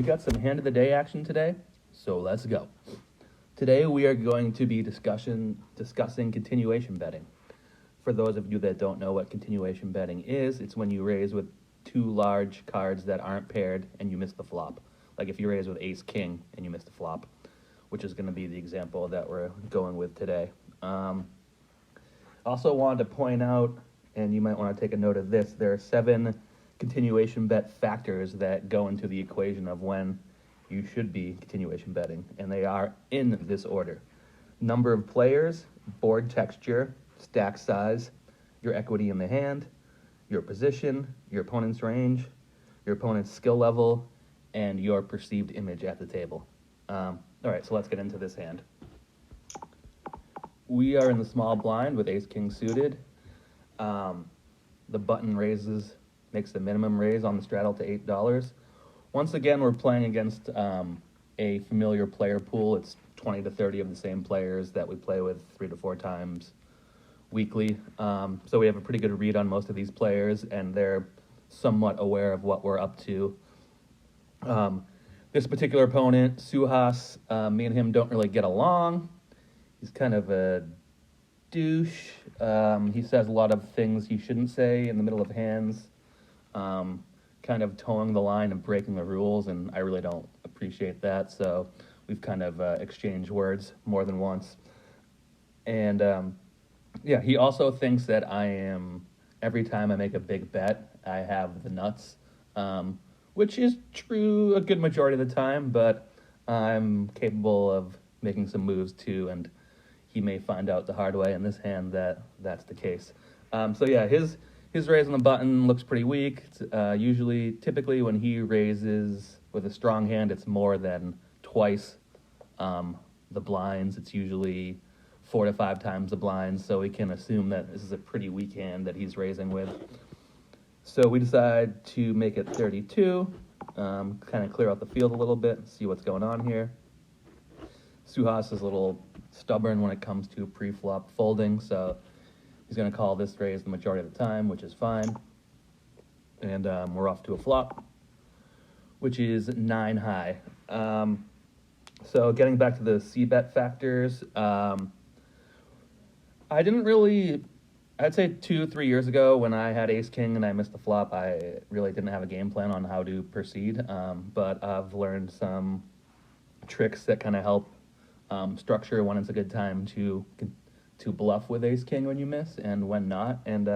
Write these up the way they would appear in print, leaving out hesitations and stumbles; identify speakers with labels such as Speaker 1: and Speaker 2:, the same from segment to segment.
Speaker 1: We got some hand of the day action today, so let's go. Today we are going to be discussing continuation betting. For those of you that don't know what continuation betting is, it's when you raise with two large cards that aren't paired and you miss the flop. Like if you raise with ace king and you miss the flop, which is going to be the example that we're going with today. Also wanted to point out, and you might want to take a note of this, there are 7 continuation bet factors that go into the equation of when you should be continuation betting, and they are in this order: number of players, board texture, stack size, your equity in the hand, your position, your opponent's range, your opponent's skill level, and your perceived image at the table. All right, so let's get into this hand. We are in the small blind with ace-king suited. The button raises, makes the minimum raise on the straddle to $8. Once again, we're playing against a familiar player pool. It's 20 to 30 of the same players that we play with 3 to 4 times weekly. So we have a pretty good read on most of these players, and they're somewhat aware of what we're up to. This particular opponent, Suhas, me and him don't really get along. He's kind of a douche. He says a lot of things he shouldn't say in the middle of hands, kind of towing the line and breaking the rules, and I really don't appreciate that. So we've kind of exchanged words more than once. And yeah, he also thinks that every time I make a big bet, I have the nuts, which is true a good majority of the time, but I'm capable of making some moves too, and he may find out the hard way in this hand that that's the case. So yeah, his raise on the button looks pretty weak. It's, typically when he raises with a strong hand, it's more than twice the blinds. It's usually 4 to 5 times the blinds, so we can assume that this is a pretty weak hand that he's raising with. So we decide to make it 32, kind of clear out the field a little bit, see what's going on here. Suhas is a little stubborn when it comes to pre-flop folding, so he's going to call this raise the majority of the time, which is fine. And we're off to a flop, which is 9 high. So getting back to the c-bet factors, I'd say 2-3 years ago when I had ace-king and I missed the flop, I really didn't have a game plan on how to proceed, but I've learned some tricks that kind of help structure when it's a good time to bluff with ace-king when you miss and when not. And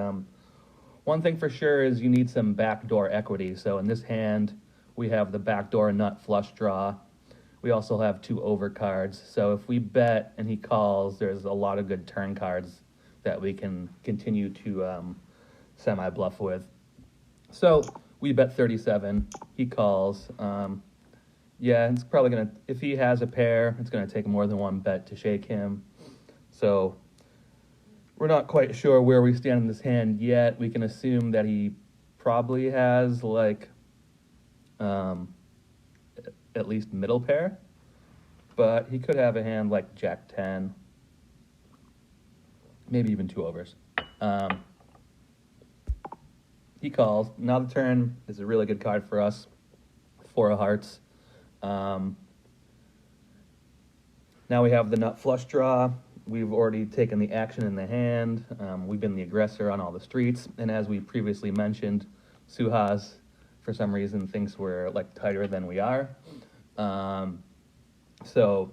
Speaker 1: one thing for sure is you need some backdoor equity. So in this hand, we have the backdoor nut flush draw. We also have 2 overcards. So if we bet and he calls, there's a lot of good turn cards that we can continue to semi-bluff with. So we bet 37. He calls. Yeah, it's probably going to, if he has a pair, it's going to take more than one bet to shake him. So we're not quite sure where we stand in this hand yet. We can assume that he probably has, like, at least middle pair. But he could have a hand like Jack 10, maybe even 2 overs. He calls. Now the turn is a really good card for us. 4 of hearts. Now we have the nut flush draw. We've already taken the action in the hand. We've been the aggressor on all the streets. And as we previously mentioned, Suhas, for some reason, thinks we're like tighter than we are. So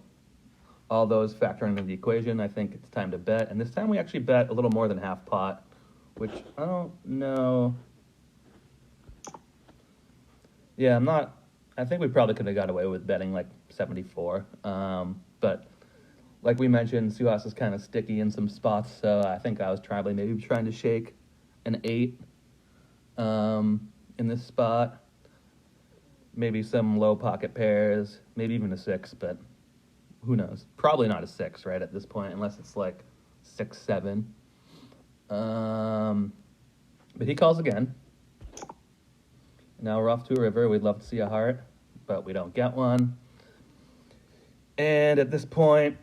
Speaker 1: all those factor into the equation. I think it's time to bet. And this time we actually bet a little more than half pot, which I don't know. Yeah, I think we probably could have got away with betting like 74. But like we mentioned, Suhas is kind of sticky in some spots, so I think I was maybe trying to shake an 8 in this spot. Maybe some low pocket pairs, maybe even a 6, but who knows? Probably not a 6, right, at this point, unless it's like 6-7. But he calls again. Now we're off to a river. We'd love to see a heart, but we don't get one. And at this point,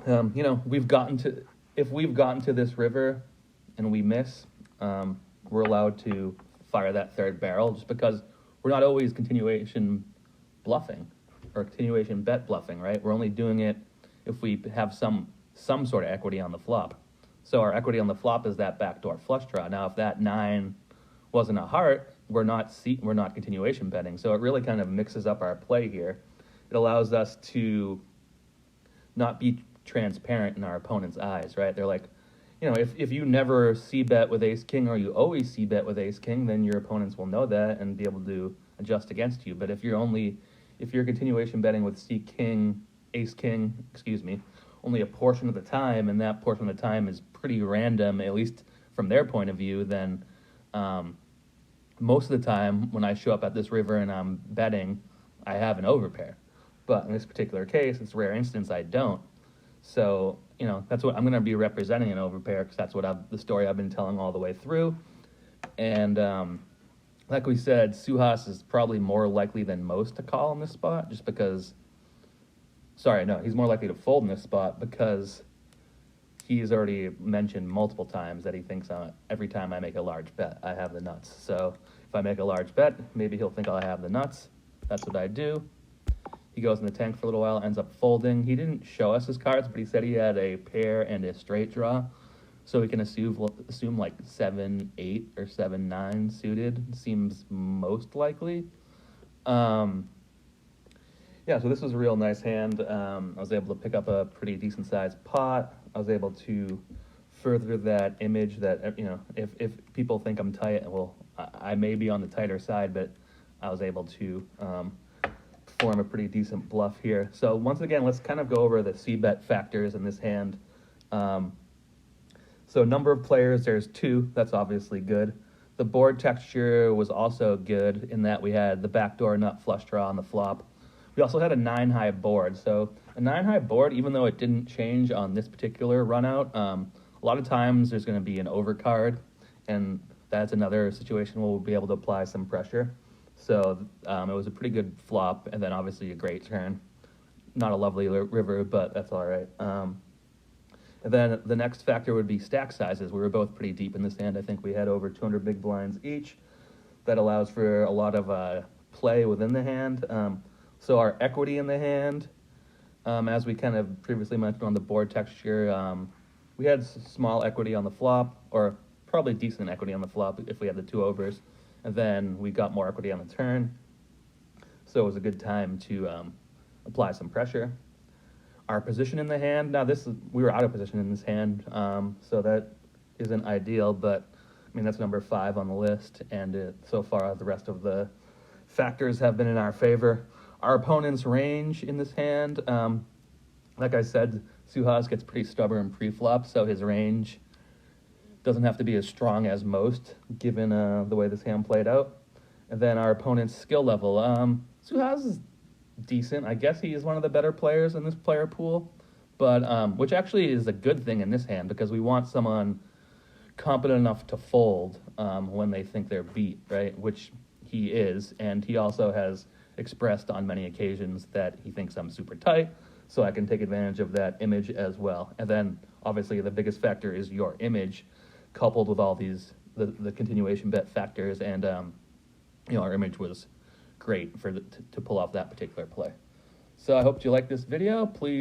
Speaker 1: if we've gotten to this river and we miss, we're allowed to fire that third barrel, just because we're not always continuation bluffing or continuation bet bluffing, right? We're only doing it if we have some sort of equity on the flop. So our equity on the flop is that backdoor flush draw. Now, if that 9 wasn't a heart, we're not continuation betting. So it really kind of mixes up our play here. It allows us to not be transparent in our opponent's eyes, right? They're like, if you never c-bet with ace-king or you always c-bet with ace-king, then your opponents will know that and be able to adjust against you. But if you're continuation betting with c-king, ace-king, only a portion of the time, and that portion of the time is pretty random, at least from their point of view, then most of the time when I show up at this river and I'm betting, I have an overpair. But in this particular case, it's a rare instance I don't. So, that's what I'm going to be representing, an overpair, because that's the story I've been telling all the way through. And like we said, Suhas is probably more likely than most to call in this spot, just because, he's more likely to fold in this spot because he's already mentioned multiple times that he thinks every time I make a large bet, I have the nuts. So if I make a large bet, maybe he'll think I'll have the nuts. That's what I do. He goes in the tank for a little while, ends up folding. He didn't show us his cards, but he said he had a pair and a straight draw. So we can assume like 7-8 or 7-9 suited seems most likely. So this was a real nice hand. I was able to pick up a pretty decent sized pot. I was able to further that image that, if people think I'm tight, well, I may be on the tighter side, but I was able to form a pretty decent bluff here. So once again, let's kind of go over the c-bet factors in this hand. So number of players, there's 2. That's obviously good. The board texture was also good in that we had the backdoor nut flush draw on the flop. We also had a 9-high board. So a 9-high board, even though it didn't change on this particular run out, a lot of times there's going to be an overcard, and that's another situation where we'll be able to apply some pressure. So it was a pretty good flop, and then obviously a great turn. Not a lovely river, but that's all right. And then the next factor would be stack sizes. We were both pretty deep in this hand. I think we had over 200 big blinds each. That allows for a lot of play within the hand. So our equity in the hand, as we kind of previously mentioned on the board texture, we had small equity on the flop, or probably decent equity on the flop if we had the 2 overs. And then we got more equity on the turn. So it was a good time to apply some pressure. Our position in the hand, we were out of position in this hand, so that isn't ideal, but that's number 5 on the list, and so far the rest of the factors have been in our favor. Our opponent's range in this hand, like I said, Suhas gets pretty stubborn pre-flop, so his range doesn't have to be as strong as most, given the way this hand played out. And then our opponent's skill level. Suhas is decent. I guess he is one of the better players in this player pool, but which actually is a good thing in this hand, because we want someone competent enough to fold when they think they're beat, right? Which he is, and he also has expressed on many occasions that he thinks I'm super tight, so I can take advantage of that image as well. And then, obviously, the biggest factor is your image, coupled with all these, the continuation bet factors, and our image was great to pull off that particular play. So I hope you like this video. Please